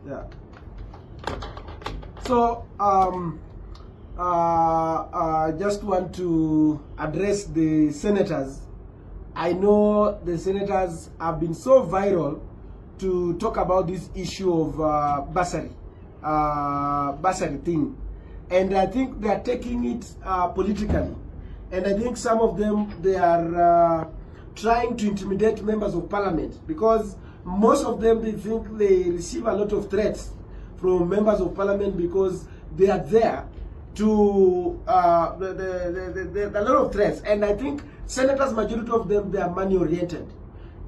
Yeah. So, just want to address the senators. I know the senators have been so viral to talk about this issue of bursary thing, and I think they are taking it politically, and I think some of them, they are trying to intimidate members of parliament, because most of them, they think they receive a lot of threats from members of parliament because they are there to a lot of threats. And I think senators, majority of them, they are money oriented.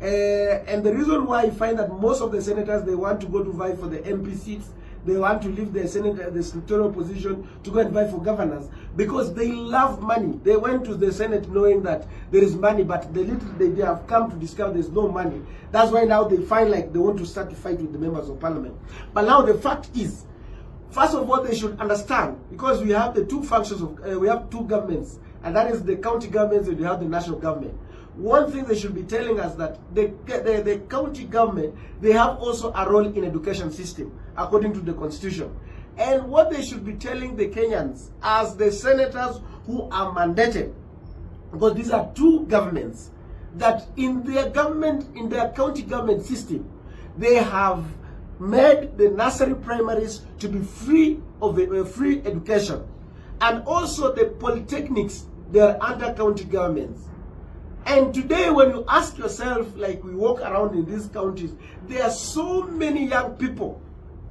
And the reason why I find that most of the senators, they want to go to vie for the MP seats, they want to leave the senatorial position to go and vie for governors, because they love money. They went to the Senate knowing that there is money, but the little they have come to discover there's no money. That's why now they find like they want to start to fight with the members of parliament. But now the fact is, first of all, they should understand, because we have the two functions of, we have two governments, and that is the county governments and we have the national government. One thing they should be telling us that the county government, they have also a role in education system according to the constitution. And what they should be telling the Kenyans as the senators who are mandated, because these are two governments, that in their government, in their county government system, they have made the nursery primaries to be free of free education. And also the polytechnics, they are under county governments. And today, when you ask yourself, like we walk around in these counties, there are so many young people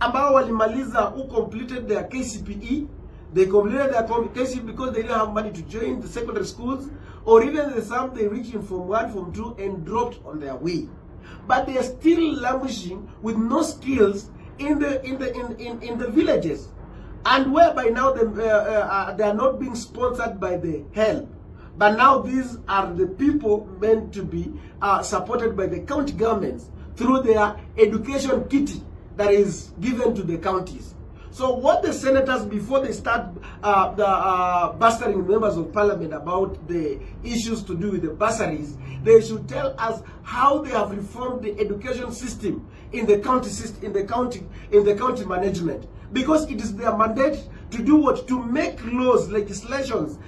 ambao walimaliza, who completed their KCPE. They completed their KCPE because they didn't have money to join the secondary schools, or even the some they reached in Form 1, Form 2 and dropped on their way. But they are still languishing with no skills in the villages, and whereby now they are not being sponsored by the help. But now these are the people meant to be supported by the county governments through their education kitty that is given to the counties. So what the senators, before they start bustering members of parliament about the issues to do with the bursaries, they should tell us how they have reformed the education system in the county system, in the county management, because it is their mandate to do what? To make laws, legislations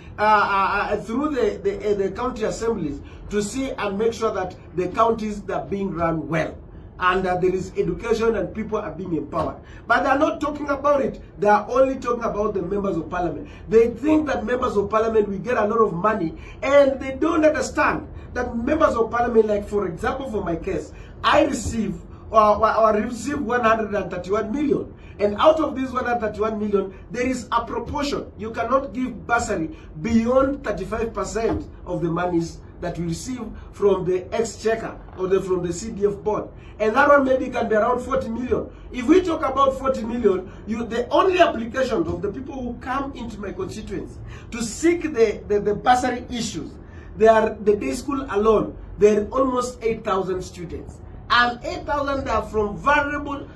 through the county assemblies to see and make sure that the counties are being run well, and that there is education and people are being empowered. But they are not talking about it. They are only talking about the members of parliament. They think that members of parliament will get a lot of money, and they don't understand that members of parliament, like for example, for my case, I receive 131 million. And out of this 131 million, there is a proportion. You cannot give bursary beyond 35% of the monies that we receive from the exchequer or from the CDF board. And that one maybe can be around 40 million. If we talk about 40 million, the only applications of the people who come into my constituency to seek the bursary issues, they are the day school alone, there are almost 8,000 students. And 8,000 are from vulnerable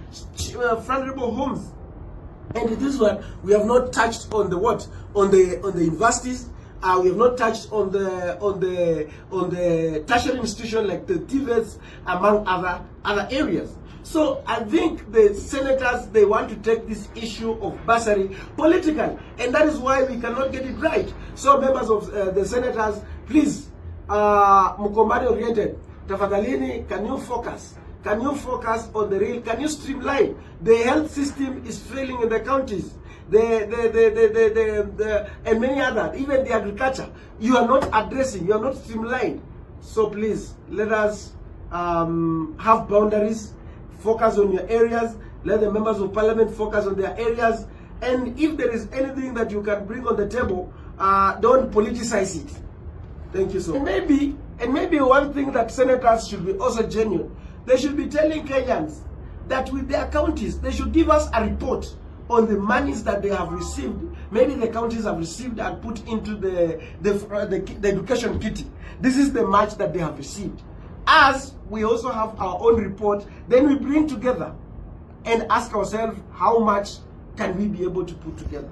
homes. And this one, we have not touched on the what? On the universities. We have not touched on the tertiary institution like the TVETs, among other areas. So I think the senators, they want to take this issue of bursary political, and that is why we cannot get it right. So members of the senators, please, Mukombari oriented, tafadhalini, can you focus? Can you focus on the real? Can you streamline? The health system is failing in the counties. And many other, even the agriculture, you are not addressing, you are not streamlined. So please, let us have boundaries, focus on your areas, let the members of parliament focus on their areas, and if there is anything that you can bring on the table, don't politicize it. Thank you so much. And maybe one thing that senators should be also genuine, they should be telling Kenyans that with their counties, they should give us a report on the monies that they have received. Maybe the counties have received and put into the education kitty. This is the much that they have received. As we also have our own report, then we bring together and ask ourselves how much can we be able to put together.